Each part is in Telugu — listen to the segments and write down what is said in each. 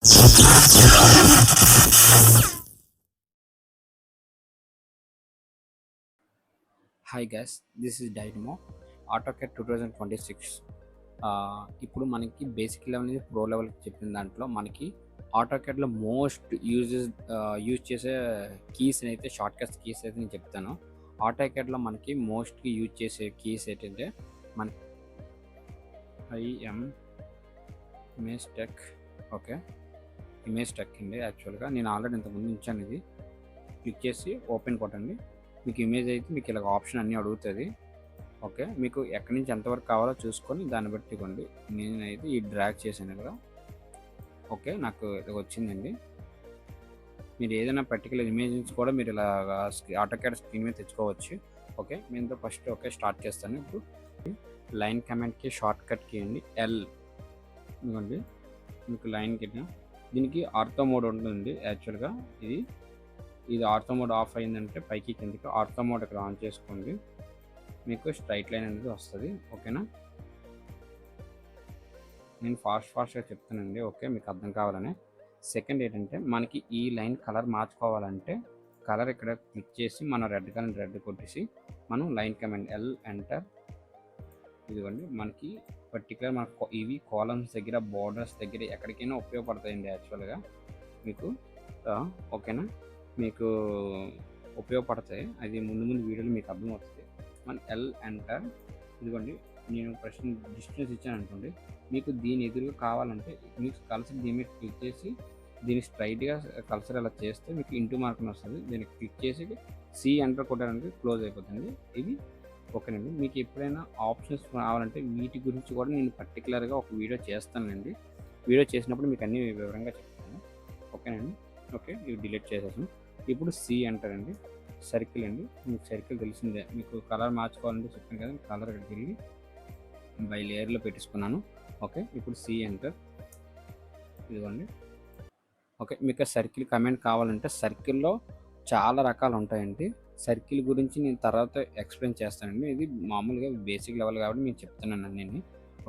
Hi guys, this is Dynamo AutoCAD 2026. ఇప్పుడు మనకి బేసిక్ లెవెల్ నుంచి ప్రో లెవెల్కి చెప్పిన దాంట్లో మనకి ఆటోకేడ్లో మోస్ట్ యూజ్ చేసే కీస్ అయితే షార్ట్ కట్స్ కీస్ అయితే నేను చెప్తాను. ఆటోకేడ్లో మనకి మోస్ట్లీ యూజ్ చేసే కీస్ ఏంటంటే మన I'm image tech. Okay, image tech అండి. యాక్చువల్గా నేను ఆల్రెడీ ఇంతకుముందు ఉంచాను. ఇది క్లిక్ చేసి ఓపెన్ కొట్టండి. మీకు ఇమేజ్ అయితే మీకు ఇలా ఆప్షన్ అన్నీ అడుగుతుంది. ఓకే, మీకు ఎక్కడి నుంచి ఎంతవరకు కావాలో చూసుకొని దాన్ని బట్టి ఇవ్వండి. నేనైతే ఈ డ్రాగ్ చేశాను కదా. ఓకే, నాకు ఇది వచ్చిందండి. మీరు ఏదైనా పర్టికులర్ ఇమేజెస్ కూడా మీరు ఇలా ఆటోకేడ్ స్క్రీన్ మీద తెచ్చుకోవచ్చు. ఓకే, నేను ఫస్ట్ స్టార్ట్ చేస్తాను. ఇప్పుడు లైన్ కమాండ్కి షార్ట్ కట్కి అండి ఎల్ ఇవ్వండి. మీకు లైన్ కింద దీనికి ఆర్థో మోడ్ ఉంటుంది. యాక్చువల్గా ఇది ఆర్థో మోడ్ ఆఫ్ అయిందంటే పైకి కిందకి ఆర్థో మోడ్ ఇక్కడ ఆన్ చేసుకోండి. మీకు స్ట్రైట్ లైన్ అనేది వస్తుంది. ఓకేనా, నేను ఫాస్ట్గా చెప్తానండి. ఓకే, మీకు అర్థం కావాలని. సెకండ్ ఏంటంటే మనకి ఈ లైన్ కలర్ మార్చుకోవాలంటే కలర్ ఇక్కడ క్లిక్ చేసి మనం రెడ్ కొట్టేసి మనం లైన్ కమాండ్ ఎల్ ఎంటర్. ఇదిగోండి, మనకి పర్టికులర్ మనకు ఇవి కాలమ్స్ దగ్గర బార్డర్స్ దగ్గర ఎక్కడికైనా ఉపయోగపడతాయండి. యాక్చువల్గా మీకు ఓకేనా, మీకు ఉపయోగపడతాయి. అది ముందు వీడియోలో మీకు అర్థమవుతుంది. మన ఎల్ ఎంటర్. ఇదిగోండి, నేను ప్రశ్న డిస్టెన్స్ ఇచ్చాను అనుకోండి. మీకు దీని ఎదురుగా కావాలంటే మీకు కలసర్ దీని మీద క్లిక్ చేసి దీన్ని స్ట్రైట్గా కలసర్ అలా చేస్తే మీకు ఇంటూ మార్క్ వస్తుంది. దీన్ని క్లిక్ చేసి సి ఎంటర్ కొట్టాలంటే క్లోజ్ అయిపోతుంది. ఇది ఓకేనండి. మీకు ఎప్పుడైనా ఆప్షన్స్ కావాలంటే వీటి గురించి కూడా నేను పర్టికులర్గా ఒక వీడియో చేస్తానండి. వీడియో చేసినప్పుడు మీకు అన్ని వివరంగా చెప్తాను. ఓకేనండి. ఓకే, ఇవి డిలీట్ చేసేసాను. ఇప్పుడు సి ఎంటర్ అండి. సర్కిల్ అండి, మీకు సర్కిల్ తెలిసిందే. మీకు కలర్ మార్చుకోవాలంటే చెప్పాను కదా, కలర్ ఇక్కడికి వెళ్ళి బై లేయర్లో పెట్టేసుకున్నాను. ఓకే, ఇప్పుడు సి ఎంటర్. ఇదిగోండి. ఓకే, మీకు సర్కిల్ కమెంట్ కావాలంటే సర్కిల్లో చాలా రకాలు ఉంటాయండి. సర్కిల్ గురించి నేను తర్వాత ఎక్స్ప్లెయిన్ చేస్తానండి. ఇది మామూలుగా బేసిక్ లెవెల్ కాబట్టి నేను చెప్తున్నాను అన్నీ.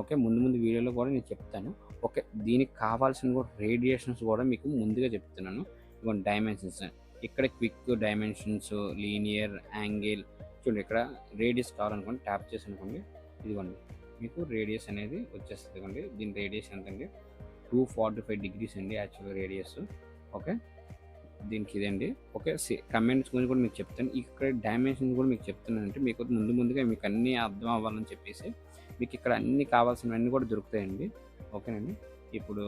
ఓకే, ముందు వీడియోలో కూడా నేను చెప్తాను. ఓకే, దీనికి కావాల్సిన కూడా రేడియేషన్స్ కూడా మీకు ముందుగా చెప్తున్నాను. ఇదిగోండి డైమెన్షన్స్. ఇక్కడ క్విక్ డైమెన్షన్స్, లీనియర్, యాంగిల్. చూడండి, ఇక్కడ రేడియస్ కావాలనుకోండి ట్యాప్ చేసి అనుకోండి. ఇదిగోండి, మీకు రేడియస్ అనేది వచ్చేస్తుంది. ఇదిగోండి, దీని రేడియస్ ఎంతండి? 245 degrees అండి యాక్చువల్గా రేడియస్. ఓకే, దీనికి ఇదండి. ఓకే, కమెంట్స్ గురించి కూడా మీకు చెప్తాను. ఇక్కడ డైమెన్షన్స్ కూడా మీకు చెప్తున్నాను. అంటే మీకు ముందుగా మీకు అన్నీ అర్థం అవ్వాలని చెప్పేసి మీకు ఇక్కడ అన్నీ కావాల్సినవన్నీ కూడా దొరుకుతాయండి. ఓకేనండి. ఇప్పుడు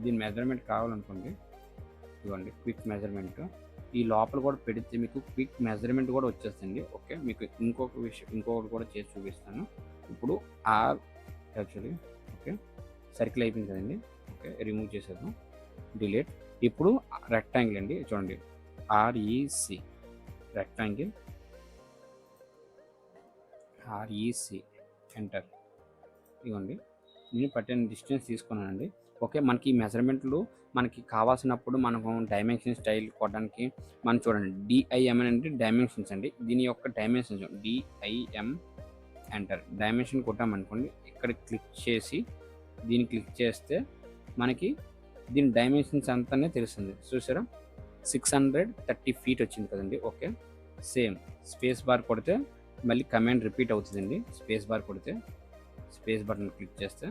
దీని మెజర్మెంట్ కావాలనుకోండి. ఇవ్వండి, క్విక్ మెజర్మెంట్. ఈ లోపల కూడా పెడితే మీకు క్విక్ మెజర్మెంట్ కూడా వచ్చేస్తుంది. ఓకే, మీకు ఇంకొకటి కూడా చేసి చూపిస్తాను. ఇప్పుడు ఆర్ యాక్చువల్లీ ఓకే, సర్కిల్ అయిపోయింది కదండి. ఓకే, రిమూవ్ చేసేద్దాం, డిలీట్. ఇప్పుడు రెక్టాంగిల్ అండి. చూడండి, ఆర్ఈసి రెక్టాంగిల్, ఆర్ఈసి ఎంటర్. ఇవ్వండి, నేను పట్టిన డిస్టెన్స్ తీసుకున్నానండి. ఓకే, మనకి ఈ మెజర్మెంట్లు మనకి కావాల్సినప్పుడు మనకు డైమెన్షన్ స్టైల్ కొట్టడానికి మనం చూడండి డిఐఎం అంటే డైమెన్షన్స్ అండి. దీని యొక్క డైమెన్షన్స్ డిఐఎం ఎంటర్. డైమెన్షన్ కొట్టామనుకోండి, ఇక్కడ క్లిక్ చేసి దీన్ని క్లిక్ చేస్తే మనకి దీని డైమెన్షన్స్ అంతానే తెలుస్తుంది. చూసారా, 630 feet వచ్చింది కదండి. ఓకే, సేమ్ స్పేస్ బార్ కొడితే మళ్ళీ కమాండ్ రిపీట్ అవుతుందండి. స్పేస్ బార్ కొడితే స్పేస్ బటన్ క్లిక్ చేస్తే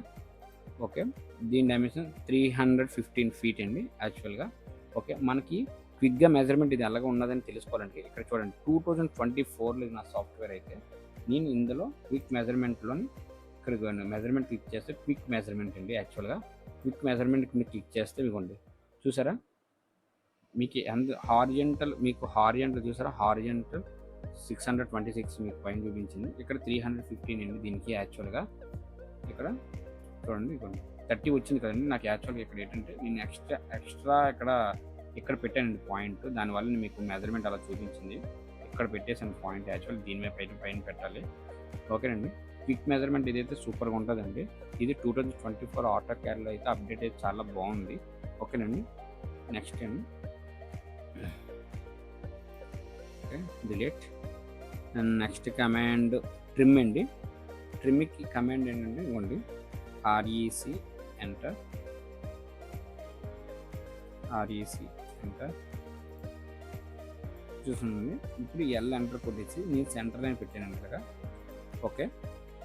ఓకే, దీని డైమెన్షన్ 315 feet అండి యాక్చువల్గా. ఓకే, మనకి క్విక్గా మెజర్మెంట్ ఇది ఎలాగ ఉన్నదని తెలుసుకోవాలంటే ఇక్కడ చూడండి, 2024లో నా సాఫ్ట్వేర్ అయితే నేను ఇందులో క్విక్ మెజర్మెంట్లోని ఇక్కడ మెజర్మెంట్ క్లిక్ చేస్తే క్విక్ మెజర్మెంట్ అండి. యాక్చువల్గా క్విక్ మెజర్మెంట్ మీరు క్లిక్ చేస్తే ఇవ్వండి, చూసారా మీకు హారిజంటల్ చూసారా, హారిజంటల్ 626 మీకు పైన చూపించింది. ఇక్కడ 315 అండి దీనికి. యాక్చువల్గా ఇక్కడ చూడండి, ఇవ్వండి 30 వచ్చింది కదండి నాకు. యాక్చువల్గా ఇక్కడ ఏంటంటే నేను ఎక్స్ట్రా ఇక్కడ పెట్టానండి పాయింట్. దానివల్ల మీకు మెజర్మెంట్ అలా చూపించింది. ఇక్కడ పెట్టేసాను పాయింట్. యాక్చువల్ దీని మీద పైన పెట్టాలి. ఓకేనండి, క్విక్ మెజర్మెంట్ ఇదైతే సూపర్గా ఉంటుందండి. ఇది 2024 ఆటోకేడ్లో అయితే అప్డేట్ అయితే చాలా బాగుంది. ఓకేనండి, నెక్స్ట్ అండి. Okay, delete. And next command trim అండి. ట్రిమ్కి కమాండ్ ఏంటంటే ఇవ్వండి, ఆర్ఈసి ఎంటర్. ఆర్ఈసి ఎంటర్ చూస్తుంది. ఇప్పుడు ఎల్ ఎంటర్ కొట్టేసి నేను సెంటర్ లైన్ పెట్టాను కదా. ఓకే,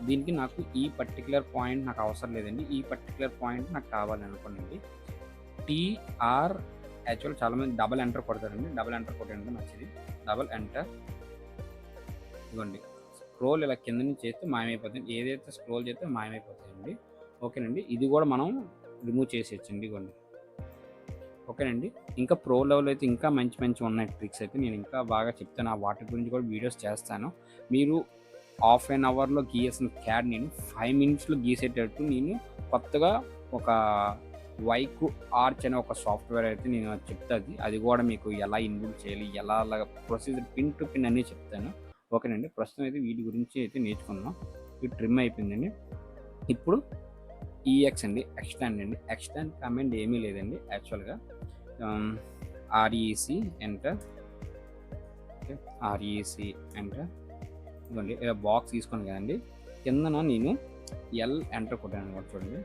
దీనికి నాకు ఈ పర్టికులర్ పాయింట్ నాకు అవసరం లేదండి, ఈ పర్టికులర్ పాయింట్ నాకు కావాలి అనుకోండి. టీఆర్ యాక్చువల్ చాలామంది డబల్ ఎంటర్ కొడతారండి, డబల్ ఎంటర్ కొట్టండి మంచిది. డబల్ ఎంటర్ ఇవ్వండి. స్క్రోల్ ఇలా కింద నుంచి చేస్తే మాయమైపోతుంది, ఏదైతే స్క్రోల్ చేస్తే మాయమైపోతాయండి. ఓకేనండి, ఇది కూడా మనం రిమూవ్ చేసేయచ్చండి. ఇవ్వండి. ఓకేనండి, ఇంకా ప్రో లెవెల్ అయితే ఇంకా మంచి మంచి ఉన్నాయి ట్రిక్స్ అయితే నేను ఇంకా బాగా చెప్తాను, ఆ వాటి గురించి కూడా వీడియోస్ చేస్తాను. మీరు హాఫ్ అన్ అవర్లో గీసిన క్యాడ్ నేను 5 మినిట్స్లో గీసేటట్టు నేను కొత్తగా ఒక వైకు ఆర్చ్ అనే ఒక సాఫ్ట్వేర్ అయితే నేను చెప్తాది, అది కూడా మీకు ఎలా ఇన్బుల్ చేయాలి, ఎలా ప్రొసీజర్ పిన్ టు పిన్ అన్నీ చెప్తాను. ఓకేనండి, ప్రస్తుతం అయితే వీటి గురించి అయితే నేర్చుకున్నాం. ఇది ట్రిమ్ అయిపోయిందండి. ఇప్పుడు ఈఎక్స్ అండి, ఎక్స్టాండ్ అండి. ఎక్స్టాండ్ కమాండ్ ఏమీ లేదండి యాక్చువల్గా. REC enter. Okay, REC enter ఇవ్వండి. ఇలా బాక్స్ తీసుకుని కదండి, కిందన నేను ఎల్ ఎంటర్ కొట్టాను అనమాట. చూడండి,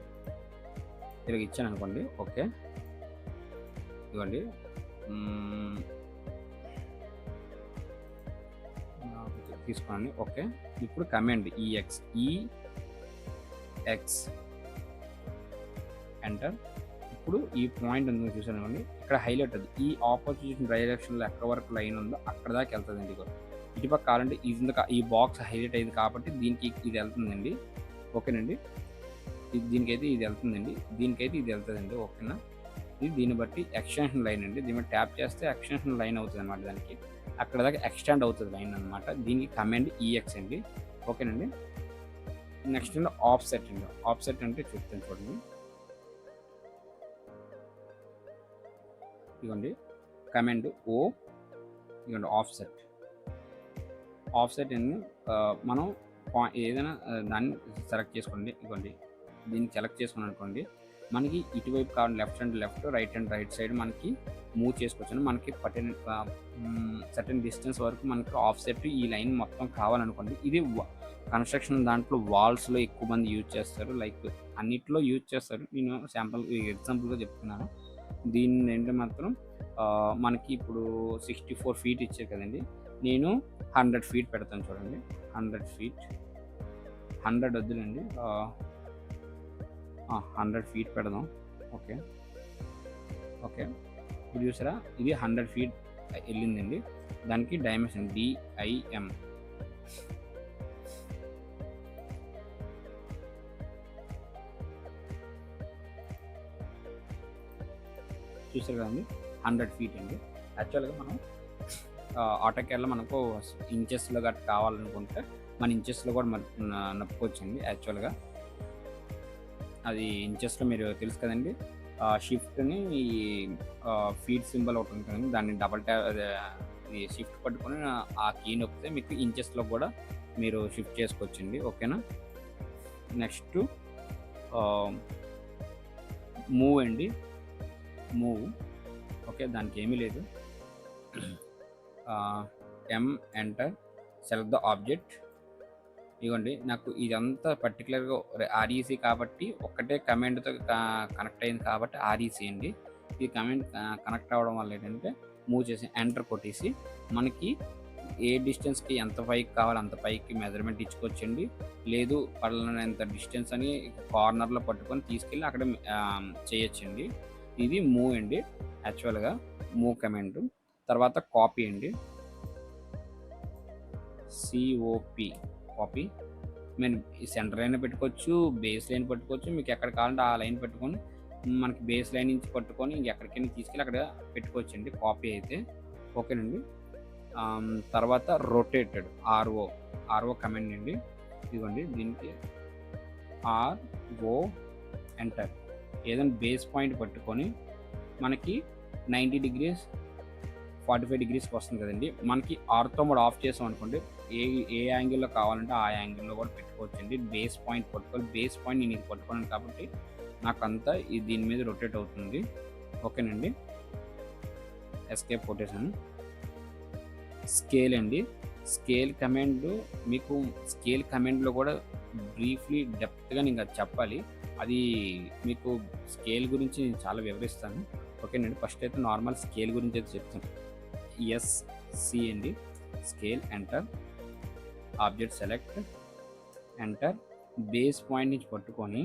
ఇలా ఇచ్చాను అనుకోండి. ఓకే, ఇవ్వండి. తీసుకోండి. ఓకే, ఇప్పుడు కమాండ్ ఈఎక్స్ ఈఎక్స్ ఎంటర్. ఇప్పుడు ఈ పాయింట్ ఉంది చూసాను అనుకోండి, ఇక్కడ హైలైట్ అది ఈ ఆపోజిట్ డైరెక్షన్లో ఎక్కడ వరకు లైన్ ఉందో అక్కడ దాకా వెళ్తుందండి. ఇటుపక్క కావాలంటే ఈ బాక్స్ హైలైట్ అయింది కాబట్టి దీనికి ఇది వెళ్తుందండి. ఓకేనండి, దీనికైతే ఇది వెళ్తుందండి, దీనికైతే ఇది వెళ్తుందండి. ఓకేనా, ఇది దీన్ని బట్టి ఎక్స్టెన్షన్ లైన్ అండి. దీని మీద ట్యాప్ చేస్తే ఎక్స్టెన్షన్ లైన్ అవుతుంది అనమాట, దానికి అక్కడ దాకా ఎక్స్టెండ్ అవుతుంది లైన్ అనమాట. దీనికి కమాండ్ ఈఎక్స్ అండి. ఓకేనండి, నెక్స్ట్ అండి ఆఫ్సెట్ అండి. ఆఫ్సెట్ అంటే చెప్తాను చూడండి. ఇవ్వండి కమాండ్ ఓ, ఇవ్వండి ఆఫ్సెట్. ఆఫ్సెట్ అని మనం ఏదైనా దాన్ని సెలెక్ట్ చేసుకోండి. ఇవ్వండి, దీన్ని సెలెక్ట్ చేసుకుని అనుకోండి, మనకి ఇటువైపు కావాలి left and left, right and right side మనకి మూవ్ చేసుకోవచ్చు. మనకి సర్టెన్ డిస్టెన్స్ వరకు మనకి ఆఫ్సెట్ ఈ లైన్ మొత్తం కావాలనుకోండి. ఇది కన్స్ట్రక్షన్ దాంట్లో వాల్స్లో ఎక్కువ మంది యూజ్ చేస్తారు, లైక్ అన్నిట్లో యూజ్ చేస్తారు. నేను శాంపుల్ ఎగ్జాంపుల్గా చెప్తున్నాను. దీన్ని ఏంటంటే మాత్రం మనకి ఇప్పుడు 64 ఫీట్ ఇచ్చారు కదండి, నేను 100 ఫీట్ పెడతాను. చూడండి, 100 ఫీట్, 100 వద్దులండి, 100 ఫీట్ పెడదాం. ఓకే ఓకే, ఇప్పుడు చూసారా ఇది 100 ఫీట్ వెళ్ళిందండి. దానికి డైమెన్షన్ డిఐఎం. చూసారు కదండి, 100 ఫీట్ అండి. యాక్చువల్గా మనం ఆటోకేర్లో మనకు ఇంచెస్లో గట్రా కావాలనుకుంటే మన ఇంచెస్లో కూడా నొప్పుకోవచ్చండి. యాక్చువల్గా అది ఇంచెస్లో మీరు తెలుసు కదండి, షిఫ్ట్ని ఈ ఫీట్ సింబల్ ఒకటి ఉంటుంది కదండి, దాన్ని డబల్ ట్యాప్ ఇది షిఫ్ట్ పట్టుకొని ఆ కీ నొక్కితే మీకు ఇంచెస్లో కూడా మీరు షిఫ్ట్ చేసుకోవచ్చండి. ఓకేనా, నెక్స్ట్ మూవ్ అండి, మూవ్. ఓకే, దానికి ఏమీ లేదు, ఎం ఎంటర్, సెలెక్ట్ ద ఆబ్జెక్ట్. ఇవ్వండి, నాకు ఇదంతా పర్టికులర్గా ఆర్ఈసి కాబట్టి ఒక్కటే కమాండ్తో కనెక్ట్ అయింది కాబట్టి ఆర్ఈసి అండి. ఈ కమాండ్ కనెక్ట్ అవ్వడం వల్ల ఏంటంటే మూవ్ చేసి ఎంటర్ కొట్టేసి మనకి ఏ డిస్టెన్స్కి ఎంత పైకి కావాలి అంత పైకి మెజర్మెంట్ ఇచ్చుకోవచ్చండి. లేదు పలానంత డిస్టెన్స్ అని కార్నర్లో పట్టుకొని తీసుకెళ్ళి అక్కడ చేయొచ్చండి. ఇది మూవ్ అండి యాక్చువల్గా, మూవ్ కమాండ్. తర్వాత కాపీ అండి, సిఓపి, కాపీ. మేము సెంటర్ లైన్ పెట్టుకోవచ్చు, బేస్ లైన్ పెట్టుకోవచ్చు, మీకు ఎక్కడ కావాలంటే ఆ లైన్ పెట్టుకొని మనకి బేస్ లైన్ నుంచి పట్టుకొని ఇంకెక్కడికైనా తీసుకెళ్ళి అక్కడ పెట్టుకోవచ్చు అండి, కాపీ అయితే. ఓకేనండి, తర్వాత రొటేటెడ్, ఆర్ఓ కమాండ్ అండి. ఇదిగోండి, దీనికి ఆర్ఓ ఎంటర్. ఏదైనా బేస్ పాయింట్ పట్టుకొని మనకి 90 డిగ్రీస్ 45 డిగ్రీస్కి వస్తుంది కదండి, మనకి ఆర్తో మోడ్ ఆఫ్ చేసాం అనుకోండి, ఏ యాంగిల్లో కావాలంటే ఆ యాంగిల్లో కూడా పెట్టుకోవచ్చండి. బేస్ పాయింట్ పట్టుకోవాలి, బేస్ పాయింట్ నేను ఇది పట్టుకున్నాను కాబట్టి నాకు అంతా దీని మీద రొటేట్ అవుతుంది. ఓకేనండి, ఎస్కేప్ కొట్టేసాను. స్కేల్ అండి, స్కేల్ కమాండ్ మీకు స్కేల్ కమాండ్లో కూడా బ్రీఫ్లీ డెప్త్గా నేను అది చెప్పాలి. అది మీకు స్కేల్ గురించి నేను చాలా వివరిస్తాను. ఓకేనండి. ఫస్ట్ అయితే నార్మల్ స్కేల్ గురించి అయితే చెప్తాను. ఎస్‌సి అండి. Scale enter, object select, enter. Base point నుంచి పట్టుకొని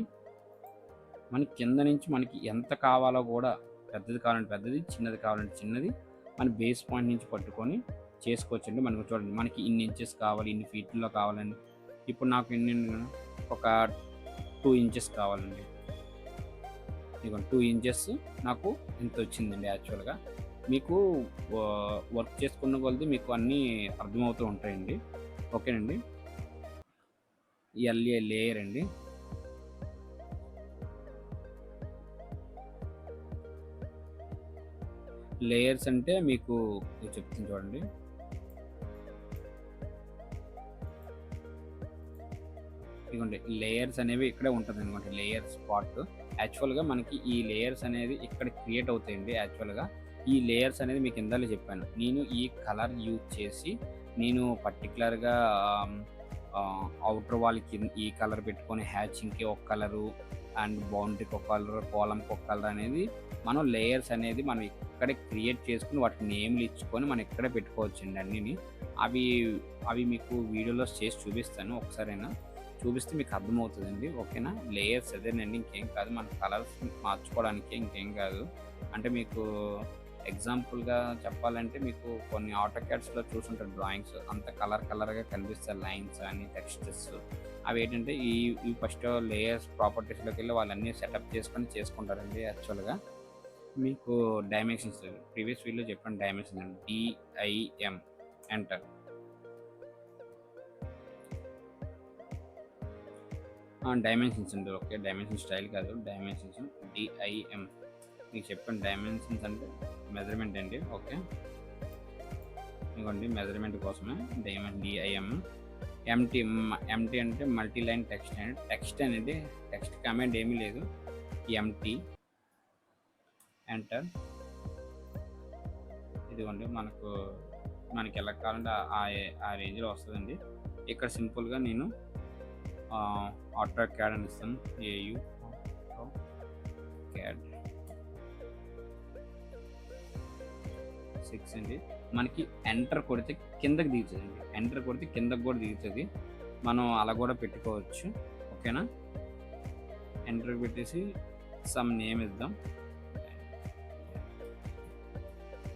మనకి కింద నుంచి మనకి ఎంత కావాలో కూడా, పెద్దది కావాలంటే పెద్దది, చిన్నది కావాలంటే చిన్నది, మన బేస్ పాయింట్ నుంచి పట్టుకొని చేసుకోవచ్చండి. మనకు చూడండి, మనకి ఇన్ని ఇంచెస్ కావాలి, ఇన్ని ఫీట్లో కావాలండి. ఇప్పుడు నాకు ఒక 2 ఇంచెస్ కావాలండి. ఇక 2 ఇంచెస్ నాకు ఇంత వచ్చిందండి యాక్చువల్గా. మీకు వర్క్ చేసుకున్న కొలది మీకు అన్నీ అర్థమవుతూ ఉంటాయండి. ఓకేనండి. ఎల్ఏ లేయర్ అండి. లేయర్స్ అంటే మీకు చెప్తాను చూడండి. ఇదిగోండి, లేయర్స్ అనేవి ఇక్కడే ఉంటుంది అనమాట. లేయర్స్ పార్ట్ యాక్చువల్గా మనకి ఈ లేయర్స్ అనేది ఇక్కడ క్రియేట్ అవుతాయండి. యాక్చువల్గా ఈ లేయర్స్ అనేది మీకు ఇందాక చెప్పాను. నేను ఈ కలర్ యూజ్ చేసి నేను పర్టికులర్గా అవుటర్ వాల్కి ఈ కలర్ పెట్టుకొని, హ్యాచింగ్కి ఒక కలరు అండ్ బౌండరీకి ఒక కలర్, కాలంకి ఒక కలర్ అనేది మనం లేయర్స్ అనేది మనం ఇక్కడే క్రియేట్ చేసుకుని వాటికి నేమ్లు ఇచ్చుకొని మనం ఇక్కడే పెట్టుకోవచ్చండి అన్నిని. అవి అవి మీకు వీడియోలో చేసి చూపిస్తాను. ఒకసారైనా చూపిస్తే మీకు అర్థమవుతుందండి. ఓకేనా. లేయర్స్ అదేనండి, ఇంకేం కాదు. మన కలర్స్ మార్చుకోవడానికి ఇంకేం కాదు. అంటే మీకు ఎగ్జాంపుల్గా చెప్పాలంటే, మీకు కొన్ని ఆటోకాడ్స్లో చూసుంటారు డ్రాయింగ్స్, అంత కలర్గా కనిపిస్తాయి లైన్స్ అని, టెక్స్చర్స్. అవి ఏంటంటే ఈ ఫస్ట్ లేయర్స్ ప్రాపర్టీస్లోకి వెళ్ళి వాళ్ళన్నీ సెటప్ చేసుకుంటారండి. యాక్చువల్గా మీకు డైమెన్షన్స్ ప్రీవియస్ వీడియోలో చెప్పాను. డైమెన్షన్ అండి, DIM ఎంటర్. డైమెన్షన్స్ అండి. ఓకే, డైమెన్షన్ స్టైల్ కాదు, డైమెన్షన్స్. DIM మీకు చెప్పండి. డైమెన్షన్స్ అంటే మెజర్మెంట్ అండి. ఓకే, ఇవ్వండి మెజర్మెంట్ కోసమే DIM. ఎంటీ అంటే మల్టీ లైన్ టెక్స్ట్ అండి. టెక్స్ట్ అనేది టెక్స్ట్ కమాండ్ ఏమీ లేదు. Empty enter. ఇదిగోండి, మనకి ఎలా కావాలంటే ఆ రేంజ్లో వస్తుందండి. ఇక్కడ సింపుల్గా నేను ఆటో క్యాడ్ అని ఇస్తాను. AU క్యాడ్ 6 అండి. మనకి ఎంటర్ కొడితే కిందకి దిగుతుందండి. ఎంటర్ కొడితే కిందకి కూడా దిగుతుంది. మనం అలా కూడా పెట్టుకోవచ్చు. ఓకేనా. ఎంటర్ పెట్టేసి సమ్ నేమ్ ఇద్దాం.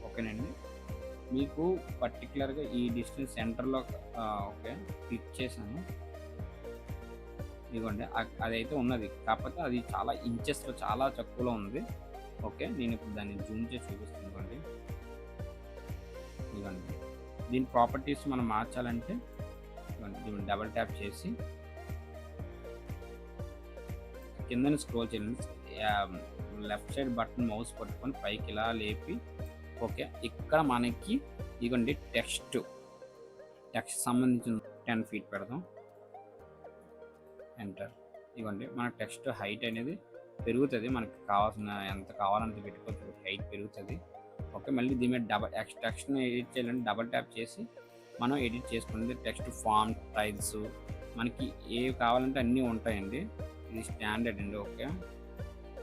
ఓకేనండి. మీకు పర్టికులర్గా ఈ డిస్టెన్స్ సెంటర్లో ఓకే క్లిక్ చేశాను. ఇదిగోండి, అదైతే ఉన్నది. కాకపోతే అది చాలా ఇంచెస్లో చాలా తక్కువలో ఉంది. ఓకే, నేను ఇప్పుడు దాన్ని జూమ్ చేసి చూపిస్తాను. ఇదిగోండి, దీని ప్రాపర్టీస్ మనం మార్చాలంటే దీన్ని డబల్ ట్యాప్ చేసి కిందని స్క్రోల్ చేయండి. లెఫ్ట్ సైడ్ బటన్ మౌస్ పట్టుకొని పైకి ఇలా లేపి, ఓకే, ఇక్కడ మనకి ఇదిగోండి టెక్స్ట్ సంబంధించిన 10 ఫీట్ పెడదాం. ఎంటర్. ఇవ్వండి, మన టెక్స్ట్ హైట్ అనేది పెరుగుతుంది. మనకి కావాల్సిన ఎంత కావాలంటే పెట్టుకోవచ్చు, హైట్ పెరుగుతుంది. ఓకే, మళ్ళీ దీని మీద టెక్స్ట్ని ఎడిట్ చేయాలంటే డబల్ ట్యాప్ చేసి మనం ఎడిట్ చేసుకునేది. టెక్స్ట్ ఫామ్ టైల్స్ మనకి ఏవి కావాలంటే అన్నీ ఉంటాయండి. ఇది స్టాండర్డ్ అండి. ఓకే,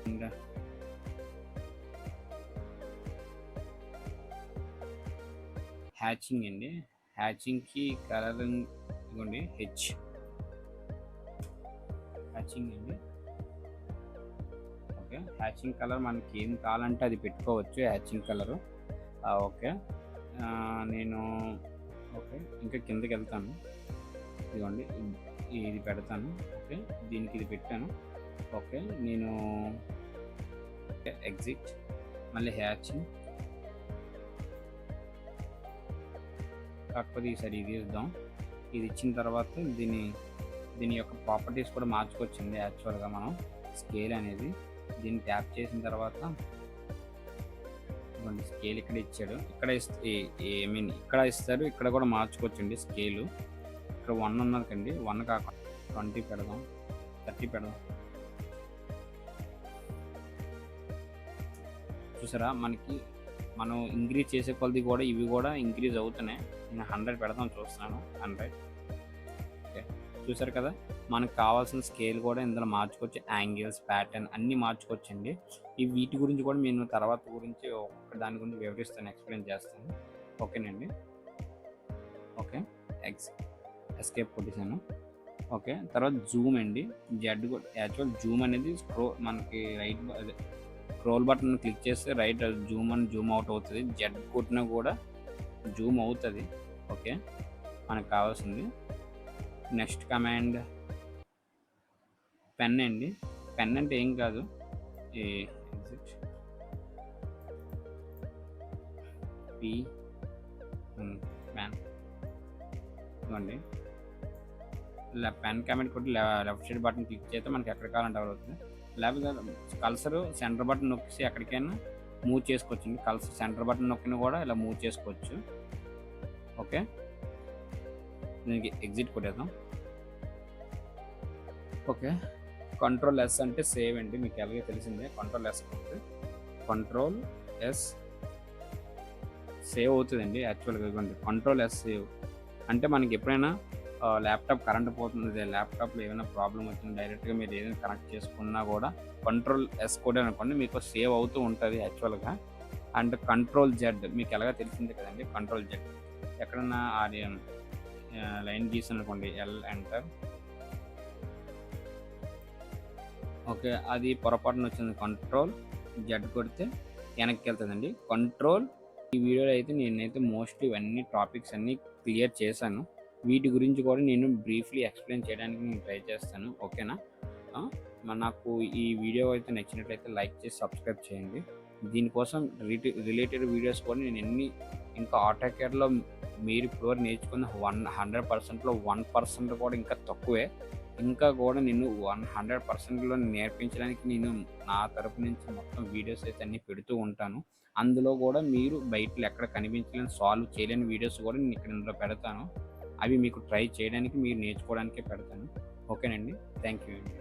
అండ్ హ్యాచింగ్ అండి. హ్యాచింగ్కి కలరింగ్ ఇవ్వండి, హ్యాచింగ్ అండి. ఓకే, హ్యాచింగ్ కలర్ మనకి ఏం కావాలంటే అది పెట్టుకోవచ్చు. Hatching colour okay. నేను ఓకే ఇంకా కిందకి వెళ్తాను. ఇదిగోండి, ఇది పెడతాను. ఓకే, దీనికి ఇది పెట్టాను. ఓకే, నేను ఎగ్జిట్, మళ్ళీ హ్యాచింగ్. కాకపోతే ఈసారి ఇది ఇద్దాం. ఇది ఇచ్చిన తర్వాత దీని యొక్క ప్రాపర్టీస్ కూడా మార్చుకోవచ్చండి. యాక్చువల్గా మనం స్కేల్ అనేది దీన్ని ట్యాప్ చేసిన తర్వాత స్కేల్ ఇక్కడ ఇచ్చాడు. ఇక్కడ ఇస్తారు. ఇక్కడ కూడా మార్చుకోవచ్చండి స్కేలు. ఇక్కడ 1 ఉన్నది కండి, 1 కాకుండా 20 పెడదాం, 30 పెడదాం. చూసారా, మనం ఇంక్రీజ్ చేసే కొలది కూడా ఇవి కూడా ఇంక్రీజ్ అవుతున్నాయి. నేను 100 పెడదాం చూస్తున్నాను. 100. ఓకే, చూసారు కదా, మనకు కావాల్సిన స్కేల్ కూడా ఇందులో మార్చుకోవచ్చు, యాంగిల్స్, ప్యాటర్న్ అన్నీ మార్చుకోవచ్చండి. ఈ వీటి గురించి కూడా నేను తర్వాత గురించి ఒక్కొక్క దాని గురించి వివరిస్తాను, ఎక్స్ప్లెయిన్ చేస్తాను. ఓకేనండి. ఓకే, ఎస్కేప్ కొట్టేసాను. ఓకే, తర్వాత జూమ్ అండి. జెడ్ యాక్చువల్ జూమ్ అనేది మనకి రైట్ అదే స్క్రోల్ బటన్ క్లిక్ చేస్తే రైట్ జూమ్ అని జూమ్ అవుట్ అవుతుంది. జెడ్ కొట్టినా కూడా జూమ్ అవుతుంది. ఓకే, మనకు కావాల్సింది నెక్స్ట్ కమాండ్ పెన్ అండి. పెన్ అంటే ఏం కాదు, ఈ ఎగ్జిట్ పి పెన్ ఇవ్వండి. పెన్ కమాండ్ కొట్టి లెఫ్ట్ సైడ్ బటన్ క్లిక్ చేస్తే మనకి ఎక్కడ కావాలంటే అక్కడ అవుతుంది. లేకపోతే కల్సర్ సెంటర్ బటన్ నొక్కి ఎక్కడికైనా మూవ్ చేసుకోవచ్చు అండి. కల్సర్ సెంటర్ బటన్ నొక్కిన కూడా ఇలా మూవ్ చేసుకోవచ్చు. ఓకే, దీనికి ఎగ్జిట్ కొట్టేద్దాం. ఓకే, కంట్రోల్ ఎస్ అంటే సేవ్ అండి. మీకు ఎలాగే తెలిసిందే, కంట్రోల్ ఎస్ కొడితే కంట్రోల్ ఎస్ సేవ్ అవుతుందండి. యాక్చువల్గా ఇవ్వండి, కంట్రోల్ ఎస్ సేవ్ అంటే మనకి ఎప్పుడైనా ల్యాప్టాప్ కరెంట్ పోతుంది, ల్యాప్టాప్లో ఏమైనా ప్రాబ్లం వచ్చింది, డైరెక్ట్గా మీరు ఏదైనా కనెక్ట్ చేసుకున్నా కూడా కంట్రోల్ ఎస్ కూడా అనుకోండి మీకు సేవ్ అవుతూ ఉంటుంది యాక్చువల్గా. అండ్ కంట్రోల్ జెడ్ మీకు ఎలాగ తెలిసిందే కదండి. కంట్రోల్ జెడ్ ఎక్కడన్నా అది లైన్ గీసాను అనుకోండి, ఎల్ ఎంటర్. ఓకే, అది పొరపాటున వచ్చింది, కంట్రోల్ జెడ్ కొడితే వెనక్కి వెళ్తుందండి. కంట్రోల్ ఈ వీడియోలో అయితే నేనైతే మోస్ట్లీ ఇవన్నీ టాపిక్స్ అన్నీ క్లియర్ చేశాను. వీటి గురించి కూడా నేను బ్రీఫ్లీ ఎక్స్ప్లెయిన్ చేయడానికి నేను ట్రై చేస్తాను. ఓకేనా, నాకు ఈ వీడియో అయితే నచ్చినట్లయితే లైక్ చేసి సబ్స్క్రైబ్ చేయండి. దీనికోసం రిలేటెడ్ వీడియోస్ కూడా నేను ఇంకా ఆటోకేర్లో మీరు ఇప్పుడు నేర్చుకున్న 100%లో 1% కూడా ఇంకా తక్కువే. ఇంకా కూడా నేను 100%లో నేర్పించడానికి నేను నా తరపు నుంచి మొత్తం వీడియోస్ అయితే అన్నీ పెడుతూ ఉంటాను. అందులో కూడా మీరు బయటలో ఎక్కడ కనిపించలేని, సాల్వ్ చేయలేని వీడియోస్ కూడా నేను ఇక్కడ ఇందులో పెడతాను. అవి మీకు ట్రై చేయడానికి, మీరు నేర్చుకోవడానికే పెడతాను. ఓకేనండి, థ్యాంక్ యూ అండి.